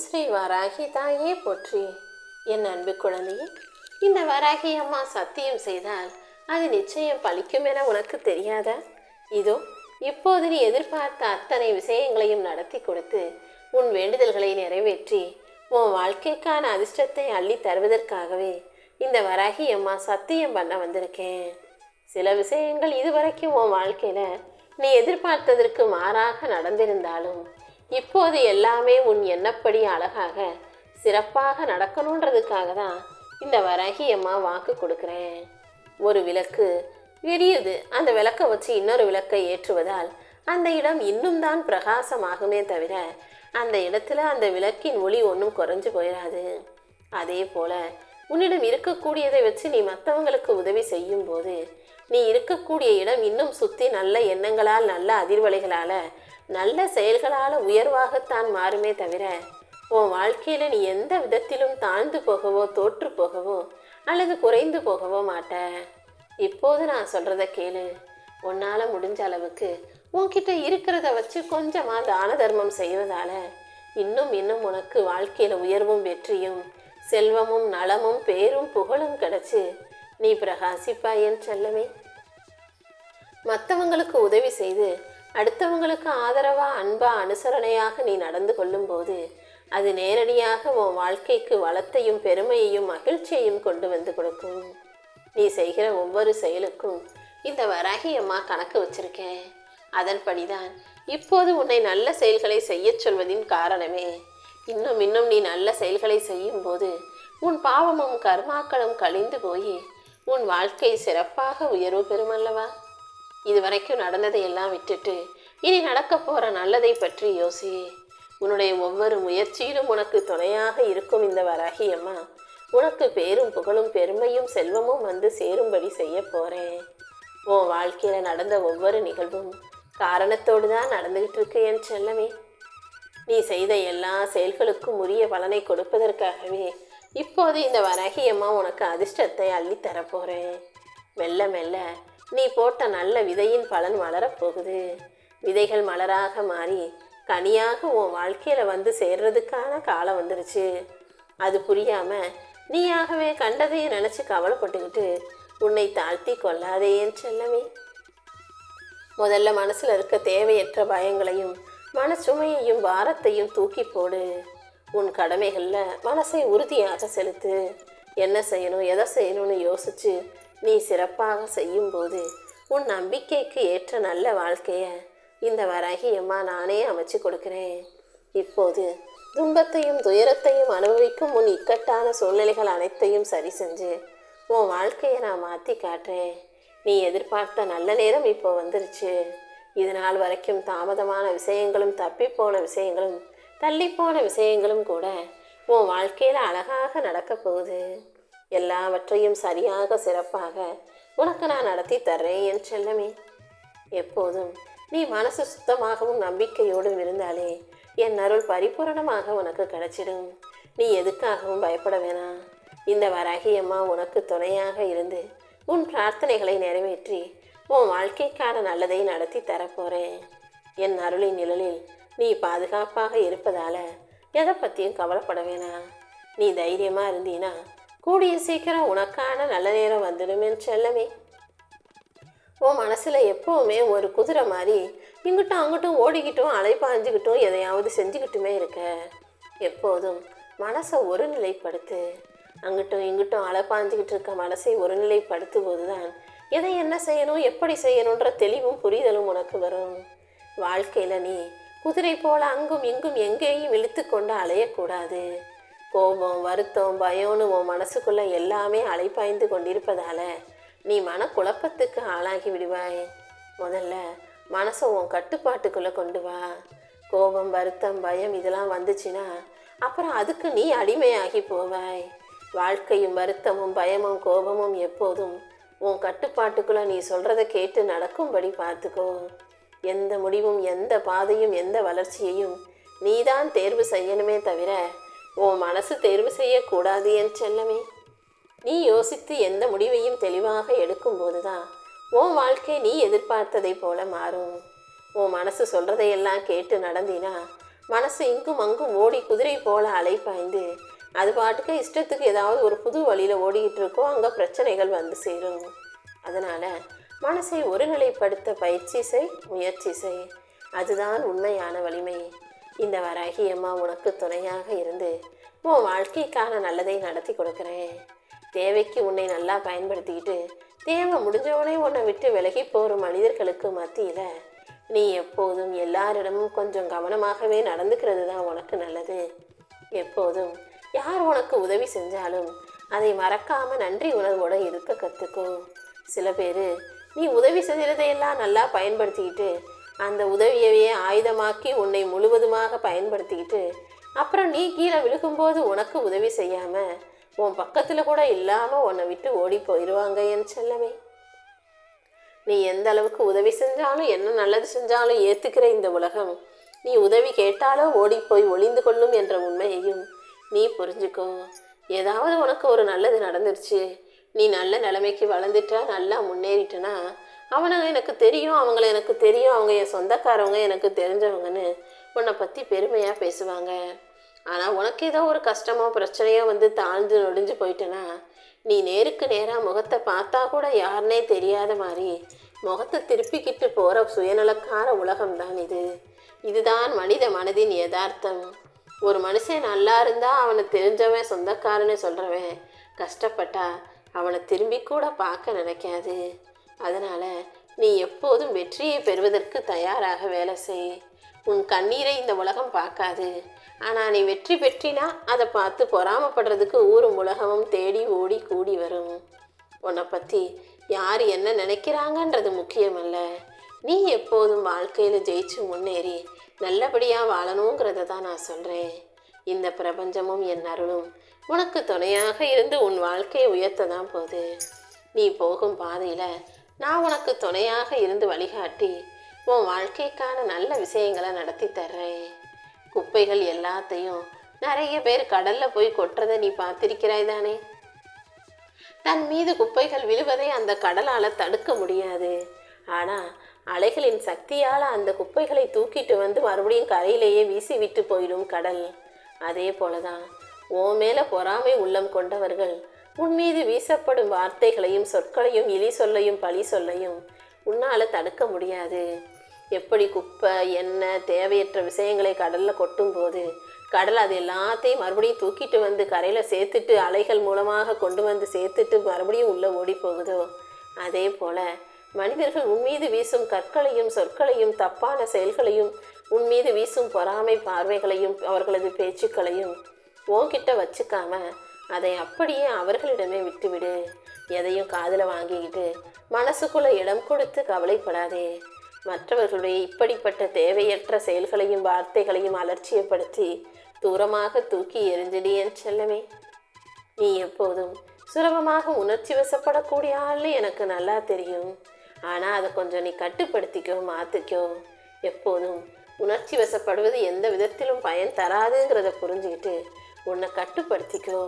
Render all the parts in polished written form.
ஸ்ரீ வராகி தாயே போற்றி. என் அன்பு குழந்தையே, இந்த வராகி அம்மா சத்தியம் செய்தால் அது நிச்சயம் பலிக்கும் என உனக்கு தெரியாதா? இதோ இப்போது நீ எதிர்பார்த்த அத்தனை விஷயங்களையும் நடத்தி கொடுத்து உன் வேண்டுதல்களை நிறைவேற்றி உன் வாழ்க்கைக்கான அதிர்ஷ்டத்தை அள்ளி தருவதற்காகவே இந்த வராகி அம்மா சத்தியம் பண்ண வந்திருக்கேன். சில விஷயங்கள் இதுவரைக்கும் உன் வாழ்க்கையில நீ எதிர்பார்த்ததற்கு மாறாக நடந்திருந்தாலும் இப்போது எல்லாமே உன் எண்ணப்படி அழகாக சிறப்பாக நடக்கணுன்றதுக்காக தான் இந்த வராகி அம்மா வாக்கு கொடுக்குறேன். ஒரு விளக்கு எரியுது, அந்த விளக்கை வச்சு இன்னொரு விளக்கை ஏற்றுவதால் அந்த இடம் இன்னும் தான் பிரகாசமாகுமே தவிர அந்த இடத்துல அந்த விளக்கின் ஒளி ஒன்றும் குறைஞ்சு போயிடாது. அதே போல உன்னிடம் இருக்கக்கூடியதை வச்சு நீ மற்றவங்களுக்கு உதவி செய்யும் போது நீ இருக்கக்கூடிய இடம் இன்னும் சுற்றி நல்ல எண்ணங்களால், நல்ல அதிர்வலைகளால், நல்ல செயல்களால் உயர்வாகத்தான் மாறுமே தவிர உன் வாழ்க்கையில் நீ எந்த விதத்திலும் தாழ்ந்து போகவோ, தோற்று போகவோ அல்லது குறைந்து போகவோ மாட்ட. இப்போது நான் சொல்கிறத கேளு. உன்னால் முடிஞ்ச அளவுக்கு உன்கிட்ட இருக்கிறத வச்சு கொஞ்சமாக தான தர்மம் செய்வதால் இன்னும் இன்னும் உனக்கு வாழ்க்கையில் உயர்வும் வெற்றியும் செல்வமும் நலமும் பேரும் புகழும் கிடைச்சி நீ பிரகாசிப்பாயன் செல்லமே. மற்றவங்களுக்கு உதவி செய்து அடுத்தவங்களுக்கு ஆதரவா, அன்பா, அனுசரணையாக நீ நடந்து கொள்ளும் போது அது நேரடியாக உன் வாழ்க்கைக்கு வளத்தையும் பெருமையையும் மகிழ்ச்சியையும் கொண்டு வந்து கொடுக்கும். நீ செய்கிற ஒவ்வொரு செயலுக்கும் இந்த வராகி அம்மா கணக்கு வச்சிருக்கேன். அதன்படிதான் இப்போது உன்னை நல்ல செயல்களை செய்ய சொல்வதின் காரணமே. இன்னும் இன்னும் நீ நல்ல செயல்களை செய்யும் போது உன் பாவமும் கர்மாக்களும் கழிந்து போய் உன் வாழ்க்கை சிறப்பாக உயர்வு பெறுமல்லவா? இதுவரைக்கும் நடந்ததை எல்லாம் விட்டுட்டு இனி நடக்க போகிற நல்லதை பற்றி யோசி. உன்னுடைய ஒவ்வொரு முயற்சியிலும் உனக்கு துணையாக இருக்கும் இந்த வராகி அம்மா உனக்கு பேரும் புகழும் பெருமையும் செல்வமும் வந்து சேரும்படி செய்ய போகிறேன். உன் வாழ்க்கையில் நடந்த ஒவ்வொரு நிகழ்வும் காரணத்தோடு தான் நடந்துகிட்டு இருக்கு என் செல்லமே. நீ செய்த எல்லா செயல்களுக்கும் உரிய பலனை கொடுப்பதற்காகவே இப்போது இந்த வராகி அம்மா உனக்கு அதிர்ஷ்டத்தை அள்ளி தரப்போகிறேன். மெல்ல மெல்ல நீ போட்ட நல்ல விதையின் பலன் வளரப்போகுது. விதைகள் மலராக மாறி கனியாக உன் வாழ்க்கையில் வந்து சேர்றதுக்கான காலம் வந்துருச்சு. அது புரியாமல் நீயாகவே கண்டதையை நினச்சி கவலைப்பட்டுக்கிட்டு உன்னை தாழ்த்தி கொள்ளாதே என் செல்லமே. முதல்ல மனசில் இருக்க தேவையற்ற பயங்களையும் மனச்சுமையையும் பாரத்தையும் தூக்கி போடு. உன் கடமைகளில் மனசை உறுதியாக செலுத்து. என்ன செய்யணும், எதை செய்யணும்னு யோசிச்சு நீ சிறப்பாக செய்யும்போது உன் நம்பிக்கைக்கு ஏற்ற நல்ல வாழ்க்கையை இந்த வராகி அம்மா நானே அமைச்சு கொடுக்குறேன். இப்போது துன்பத்தையும் துயரத்தையும் அனுபவிக்கும் உன் இக்கட்டான சூழ்நிலைகள் அனைத்தையும் சரி செஞ்சு உன் வாழ்க்கையை நான் மாற்றி காட்டுறேன். நீ எதிர்பார்த்த நல்ல நேரம் இப்போ வந்துருச்சு. இது நாள் வரைக்கும் தாமதமான விஷயங்களும், தப்பிப்போன விஷயங்களும், தள்ளிப்போன விஷயங்களும் கூட உன் வாழ்க்கையில் அழகாக நடக்க போகுது. எல்லாவற்றையும் சரியாக சிறப்பாக உனக்கு நான் நடத்தி தர்றேன் என் செல்லமே. எப்போதும் நீ மனசு சுத்தமாகவும் நம்பிக்கையோடும் இருந்தாலே என் அருள் பரிபூரணமாக உனக்கு கிடைச்சிடும். நீ எதுக்காகவும் பயப்பட வேணாம். இந்த வராகி அம்மா உனக்கு துணையாக இருந்து உன் பிரார்த்தனைகளை நிறைவேற்றி உன் வாழ்க்கைக்கான நல்லதை நடத்தி தரப்போகிறேன். என் அருளின் நிழலில் நீ பாதுகாப்பாக இருப்பதால் எதை பற்றியும் கவலைப்பட வேணாம். நீ தைரியமாக இருந்தீனா கூடிய சீக்கிரம் உனக்கான நல்ல நேரம் வந்துடும் என் செல்லமே. உன் மனசில் எப்போவுமே ஒரு குதிரை மாதிரி இங்கிட்டும் அங்கிட்டும் ஓடிக்கிட்டும் அலைப்பாஞ்சிக்கிட்டும் எதையாவது செஞ்சுக்கிட்டுமே இருக்க. எப்போதும் மனசை ஒருநிலைப்படுத்து. அங்கிட்டும் இங்கிட்டும் அலைப்பாஞ்சிக்கிட்டு இருக்க மனசை ஒருநிலைப்படுத்தும் போது தான் எதை என்ன செய்யணும், எப்படி செய்யணுன்ற தெளிவும் புரிதலும் உனக்கு வரும். வாழ்க்கையில் நீ குதிரை போல அங்கும் இங்கும் எங்கேயும் இழுத்து கொண்டு அலையக்கூடாது. கோபம், வருத்தம், பயம்னு உன் மனசுக்குள்ளே எல்லாமே அலைப்பாய்ந்து கொண்டிருப்பதால நீ மனக்குழப்பத்துக்கு ஆளாகி விடுவாய். முதல்ல மனசை உன் கட்டுப்பாட்டுக்குள்ளே கொண்டு வா. கோபம், வருத்தம், பயம் இதெல்லாம் வந்துச்சுன்னா அப்புறம் அதுக்கு நீ அடிமையாகி போவாய். வாழ்க்கையும் வருத்தமும் பயமும் கோபமும் எப்போதும் உன் கட்டுப்பாட்டுக்குள்ளே நீ சொல்கிறத கேட்டு நடக்கும்படி பார்த்துக்கோ. எந்த முடிவும், எந்த பாதையும், எந்த வளர்ச்சியையும் நீதான் தேர்வு செய்யணுமே தவிர உன் மனசு தேர்வு செய்யக்கூடாது என் செல்லமே. நீ யோசித்து எந்த முடிவையும் தெளிவாக எடுக்கும்போது தான் உன் வாழ்க்கை நீ எதிர்பார்த்ததை போல மாறும். உன் மனசு சொல்கிறதையெல்லாம் கேட்டு நடந்தினா மனசு இங்கும் அங்கும் ஓடி குதிரை போல அலைப்பாய்ந்து அது பாட்டுக்கு இஷ்டத்துக்கு ஏதாவது ஒரு புது வழியில் ஓடிக்கிட்டு இருக்கோ, அங்கே பிரச்சனைகள் வந்து சேரும். அதனால் மனசை ஒருநிலைப்படுத்த பயிற்சி செய், முயற்சி செய். அதுதான் உண்மையான வலிமை. இந்த வராகி அம்மா உனக்கு துணையாக இருந்து உன் வாழ்க்கைக்கான நல்லதை நடத்தி கொடுக்குறேன். தேவைக்கு உன்னை நல்லா பயன்படுத்திக்கிட்டு தேவை முடிஞ்சவனே உன்னை விட்டு விலகி போகிற மனிதர்களுக்கு மத்தியில் நீ எப்போதும் எல்லாரிடமும் கொஞ்சம் கவனமாகவே நடந்துக்கிறது தான் உனக்கு நல்லது. எப்போதும் யார் உனக்கு உதவி செஞ்சாலும் அதை மறக்காமல் நன்றி உணர்வோடு இருக்க கற்றுக்கோ. சில பேர் நீ உதவி செய்கிறதையெல்லாம் நல்லா பயன்படுத்திக்கிட்டு அந்த உதவியவே ஆயுதமாக்கி உன்னை முழுவதுமாக பயன்படுத்திக்கிட்டு அப்புறம் நீ கீழே விழுகும்போது உனக்கு உதவி செய்யாமல் உன் பக்கத்தில் கூட இல்லாமல் உன்னை விட்டு ஓடி போயிடுவாங்க என் செல்லமே. நீ எந்த அளவுக்கு உதவி செஞ்சாலும் என்ன நல்லது செஞ்சாலும் ஏற்றுக்கிற இந்த உலகம் நீ உதவி கேட்டாலோ ஓடி போய் ஒளிந்து கொள்ளும் என்ற உண்மையையும் நீ புரிஞ்சுக்கோ. ஏதாவது உனக்கு ஒரு நல்லது நடந்துருச்சு, நீ நல்ல நிலைமைக்கு வளர்ந்துட்டா, நல்லா முன்னேறிட்டனா, எனக்கு தெரியும், அவங்கள எனக்கு தெரியும், அவங்க என் சொந்தக்காரவங்க, எனக்கு தெரிஞ்சவங்கன்னு உன்னை பற்றி பெருமையாக பேசுவாங்க. ஆனால் உனக்கு ஏதோ ஒரு கஷ்டமோ பிரச்சனையோ வந்து தாழ்ந்து நொடிஞ்சு போயிட்டனா, நீ நேருக்கு நேராக முகத்தை பார்த்தா கூட யாருனே தெரியாத மாதிரி முகத்தை திருப்பிக்கிட்டு போகிற சுயநலக்கார உலகம்தான் இது. இதுதான் மனித மனதின் யதார்த்தம். ஒரு மனுஷன் நல்லா இருந்தால் அவனை தெரிஞ்சவன் சொந்தக்காரன்னு சொல்கிறவன் கஷ்டப்பட்டா அவனை திரும்பி கூட பார்க்க நினைக்காது. அதனால் நீ எப்போதும் வெற்றியை பெறுவதற்கு தயாராக வேலை செய். உன் கண்ணீரை இந்த உலகம் பார்க்காது. ஆனால் நீ வெற்றி பெற்றினா அதை பார்த்து பொறாமப்படுறதுக்கு ஊரும் உலகமும் தேடி ஓடி கூடி வரும். உன்னை பற்றி யார் என்ன நினைக்கிறாங்கன்றது முக்கியமல்ல. நீ எப்போதும் வாழ்க்கையில் ஜெயிச்சு முன்னேறி நல்லபடியாக வாழணுங்கிறத தான் நான் சொல்கிறேன். இந்த பிரபஞ்சமும் என் அருளும் உனக்கு துணையாக இருந்து உன் வாழ்க்கையை உயர்த்த தான் போகுது. நீ போகும் பாதையில் நான் உனக்கு துணையாக இருந்து வழிகாட்டி உன் வாழ்க்கைக்கான நல்ல விஷயங்களை நடத்தி தர்றேன். குப்பைகள் எல்லாத்தையும் நிறைய பேர் கடலில் போய் கொட்டுறதை நீ பார்த்திருக்கிறாய் தானே. தன் மீது குப்பைகள் விழுவதை அந்த கடலால் தடுக்க முடியாது. ஆனால் அலைகளின் சக்தியால் அந்த குப்பைகளை தூக்கிட்டு வந்து மறுபடியும் கரையிலேயே வீசி விட்டு போயிடும் கடல். அதே போலதான் உன் மேலே பொறாமை உள்ளம் கொண்டவர்கள் உன் மீது வீசப்படும் வார்த்தைகளையும் சொற்களையும் இழி சொல்லையும் பழி சொல்லையும் உன்னால் தடுக்க முடியாது. எப்படி குப்பை எண்ணெய் தேவையற்ற விஷயங்களை கடலில் கொட்டும் போது கடல் அது எல்லாத்தையும் மறுபடியும் தூக்கிட்டு வந்து கரையில் சேர்த்துட்டு அலைகள் மூலமாக கொண்டு வந்து சேர்த்துட்டு மறுபடியும் உள்ளே ஓடி போகுதோ, அதே போல் மனிதர்கள் உன்மீது வீசும் கற்களையும் சொற்களையும் தப்பான செயல்களையும் உன்மீது வீசும் பொறாமை பார்வைகளையும் அவர்களது பேச்சுக்களையும் உன்கிட்ட வச்சுக்காம அதை அப்படியே அவர்களிடமே விட்டுவிடு. எதையும் காதில் வாங்கிக்கிட்டு மனசுக்குள்ளே இடம் கொடுத்து கவலைப்படாதே. மற்றவர்களுடைய இப்படிப்பட்ட தேவையற்ற செயல்களையும் வார்த்தைகளையும் அலட்சியப்படுத்தி தூரமாக தூக்கி எறிஞ்சிடு என் செல்லமே. நீ எப்போதும் சுலபமாக உணர்ச்சி வசப்படக்கூடிய ஆள்னு எனக்கு நல்லா தெரியும். ஆனால் அதை கொஞ்சம் நீ கட்டுப்படுத்திக்கோ, மாற்றிக்கோ. எப்போதும் உணர்ச்சி வசப்படுவது எந்த விதத்திலும் பயன் தராதுங்கிறத புரிஞ்சுக்கிட்டு உன்னை கட்டுப்படுத்திக்கோ.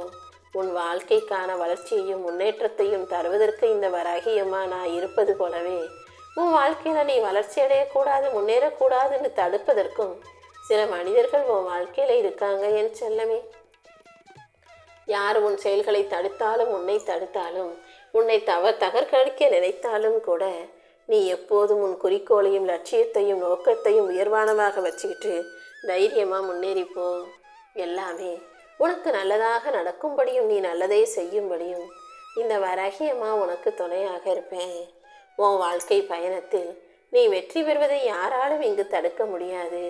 உன் வாழ்க்கைக்கான வளர்ச்சியையும் முன்னேற்றத்தையும் தருவதற்கு இந்த வராகியம்மா நான் இருப்பது போலவே உன் வாழ்க்கையில் நீ வளர்ச்சி அடையக்கூடாது, முன்னேறக்கூடாதுன்னு தடுப்பதற்கும் சில மனிதர்கள் உன் வாழ்க்கையில் இருக்காங்க என் செல்லமே. யார் உன் செயல்களை தடுத்தாலும் உன்னை தடுத்தாலும் உன்னை தகர்க்கடிக்க நினைத்தாலும் கூட நீ எப்போதும் உன் குறிக்கோளையும் லட்சியத்தையும் நோக்கத்தையும் உயர்வானமாக வச்சுக்கிட்டு தைரியமாக முன்னேறிப்போ. எல்லாமே உனக்கு நல்லதாக நடக்கும்படியும் நீ நல்லதே செய்யும்படியும் இந்த வராகியம்மா உனக்கு துணையாக இருப்பேன். உன் வாழ்க்கை பயணத்தில் நீ வெற்றி பெறுவதை யாராலும் இங்கு தடுக்க முடியாது.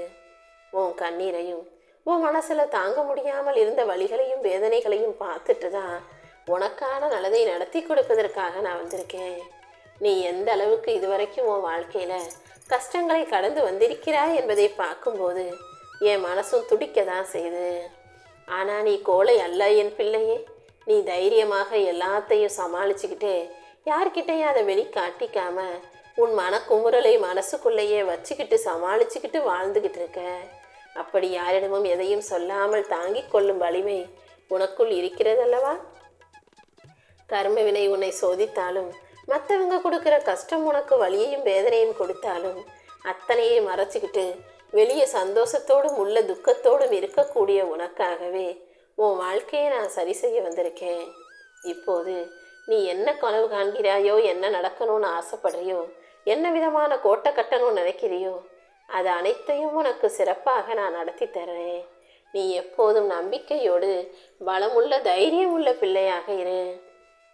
உன் கண்ணீரையும் உன் மனசில் தாங்க முடியாமல் இருந்த வலிகளையும் வேதனைகளையும் பார்த்துட்டு தான் உனக்கான நல்லதை நடத்தி கொடுப்பதற்காக நான் வந்திருக்கேன். நீ எந்த அளவுக்கு இதுவரைக்கும் உன் வாழ்க்கையில் கஷ்டங்களை கடந்து வந்திருக்கிறாய் என்பதை பார்க்கும்போது என் மனசும் துடிக்க தான் செய்யுது. ஆனால் நீ கோழை அல்ல என் பிள்ளையே. நீ தைரியமாக எல்லாத்தையும் சமாளிச்சுக்கிட்டே யார்கிட்டையும் அதை வெளிக்காட்டிக்காம உன் மனக்குமுறலை மனசுக்குள்ளேயே வச்சுக்கிட்டு சமாளிச்சுக்கிட்டு வாழ்ந்துக்கிட்டு இருக்க. அப்படி யாரிடமும் எதையும் சொல்லாமல் தாங்கிக் கொள்ளும் வலிமை உனக்குள் இருக்கிறதல்லவா. கர்ம வினை உன்னை சோதித்தாலும் மற்றவங்க கொடுக்குற கஷ்டம் உனக்கு வலியையும் வேதனையும் கொடுத்தாலும் அத்தனையை மறைச்சிக்கிட்டு வெளியே சந்தோஷத்தோடும் உள்ள துக்கத்தோடும் இருக்கக்கூடிய உனக்காகவே உன் வாழ்க்கையை நான் சரி செய்ய வந்திருக்கேன். இப்போது நீ என்ன கனவு காண்கிறாயோ, என்ன நடக்கணும்னு ஆசைப்படுறியோ, என்ன விதமான கோட்டை கட்டணும்னு நினைக்கிறியோ, அது அனைத்தையும் உனக்கு சிறப்பாக நான் நடத்தி தர்றேன். நீ எப்போதும் நம்பிக்கையோடு பலமுள்ள தைரியமுள்ள பிள்ளையாக இரு.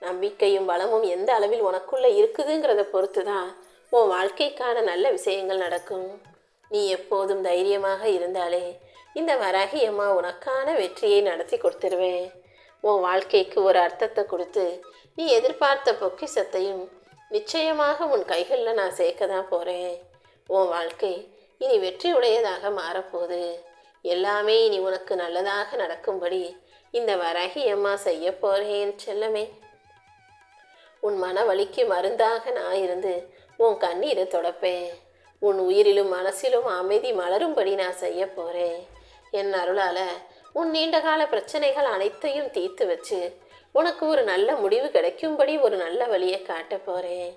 நம்பிக்கையும் பலமும் எந்த அளவில் உனக்குள்ளே இருக்குதுங்கிறத பொறுத்து தான் உன் வாழ்க்கைக்கான நல்ல விஷயங்கள் நடக்கும். நீ எப்போதும் தைரியமாக இருந்தாலே இந்த வராகி அம்மா உனக்கான வெற்றியை நடத்தி கொடுத்துருவேன். உன் வாழ்க்கைக்கு ஒரு அர்த்தத்தை கொடுத்து நீ எதிர்பார்த்த பொக்கிஷத்தையும் நிச்சயமாக உன் கைகளில் நான் சேர்க்க தான் போகிறேன். உன் வாழ்க்கை இனி வெற்றி உடையதாக மாறப்போகுது. எல்லாமே இனி உனக்கு நல்லதாக நடக்கும்படி இந்த வராகி அம்மா செய்ய போகிறேன் செல்லமே. உன் மன வலிக்கு மருந்தாக நான் இருந்து உன் கண்ணீரை தொடப்பேன். உன் உயிரிலும் மனசிலும் அமைதி மலரும்படி நான் செய்ய போகிறேன். என் அருளால் உன் நீண்டகால பிரச்சனைகள் அனைத்தையும் தீர்த்து வச்சு உனக்கு ஒரு நல்ல முடிவு கிடைக்கும்படி ஒரு நல்ல வழியை காட்ட போகிறேன்.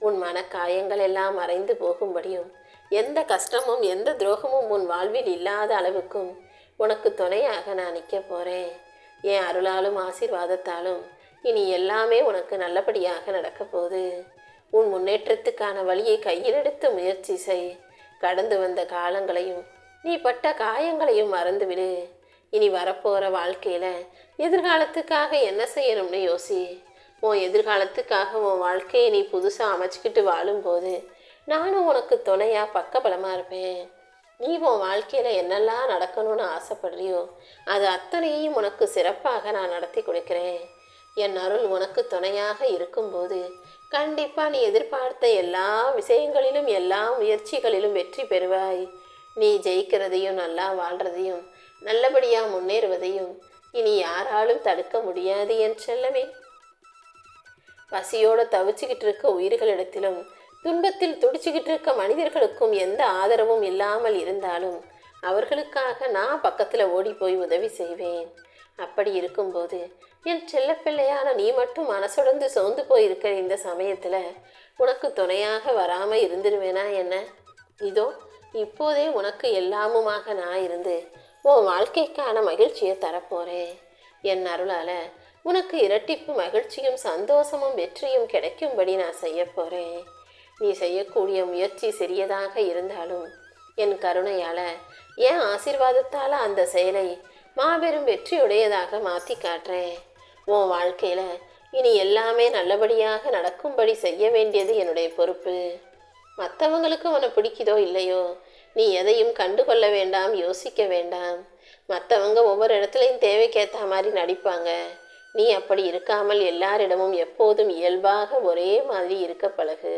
உன் மனக்காயங்கள் எல்லாம் மறைந்து போகும்படியும் எந்த கஷ்டமும் எந்த துரோகமும் உன் வாழ்வில் இல்லாத அளவுக்கும் உனக்கு துணையாக நான் நிற்க போகிறேன். என் அருளாலும் ஆசீர்வாதத்தாலும் இனி எல்லாமே உனக்கு நல்லபடியாக நடக்க போகுது. உன் முன்னேற்றத்துக்கான வழியை கையில் எடுத்து முயற்சி செய். கடந்து வந்த காலங்களையும் நீ பட்ட காயங்களையும் மறந்துவிடு. இனி வரப்போகிற வாழ்க்கையில் எதிர்காலத்துக்காக என்ன செய்யணும்னு யோசி. உன் எதிர்காலத்துக்காக உன் வாழ்க்கையை நீ புதுசாக அமைச்சிக்கிட்டு வாழும்போது நானும் உனக்கு துணையாக பக்கபலமாக இருப்பேன். நீ உன் வாழ்க்கையில் என்னெல்லாம் நடக்கணும்னு ஆசைப்படுறியோ அது அத்தனையும் உனக்கு சிறப்பாக நான் நடத்தி கொடுக்கிறேன். என் அருள் உனக்கு துணையாக இருக்கும்போது கண்டிப்பாக நீ எதிர்பார்த்த எல்லா விஷயங்களிலும் எல்லா முயற்சிகளிலும் வெற்றி பெறுவாய். நீ ஜெயிக்கிறதையும் நல்லா வாழ்கிறதையும் நல்லபடியாக முன்னேறுவதையும் இனி யாராலும் தடுக்க முடியாது என் செல்லமே. பசியோடு தவிச்சுக்கிட்டு இருக்க உயிர்களிடத்திலும் துன்பத்தில் துடிச்சுக்கிட்டு இருக்க மனிதர்களுக்கும் எந்த ஆதரவும் இல்லாமல் இருந்தாலும் அவர்களுக்காக நான் பக்கத்தில் ஓடி போய் உதவி செய்வேன். அப்படி இருக்கும்போது என் செல்லப்பிள்ளையான நீ மட்டும் மனசுடந்து சோர்ந்து போயிருக்கிற இந்த சமயத்தில் உனக்கு துணையாக வராமல் இருந்துருவேனா என்ன? இதோ இப்போதே உனக்கு எல்லாமுமாக நான் இருந்து உன் வாழ்க்கைக்கான மகிழ்ச்சியை தரப்போகிறேன். என் அருளால் உனக்கு இரட்டிப்பு மகிழ்ச்சியும் சந்தோஷமும் வெற்றியும் கிடைக்கும்படி நான் செய்ய போகிறேன். நீ செய்யக்கூடிய முயற்சி சிறியதாக இருந்தாலும் என் கருணையால் என் ஆசீர்வாதத்தால் அந்த செயலை மாபெரும் வெற்றியுடையதாக மாற்றி காட்டுறேன். உன் வாழ்க்கையில் இனி எல்லாமே நல்லபடியாக நடக்கும்படி செய்ய வேண்டியது என்னுடைய பொறுப்பு. மற்றவங்களுக்கு உன்னை பிடிக்குதோ இல்லையோ நீ எதையும் கண்டுகொள்ள வேண்டாம், யோசிக்க வேண்டாம். மற்றவங்க ஒவ்வொரு இடத்துலையும் தேவைக்கேற்ற மாதிரி நடிப்பாங்க. நீ அப்படி இருக்காமல் எல்லாரிடமும் எப்போதும் இயல்பாக ஒரே மாதிரி இருக்க பழகு.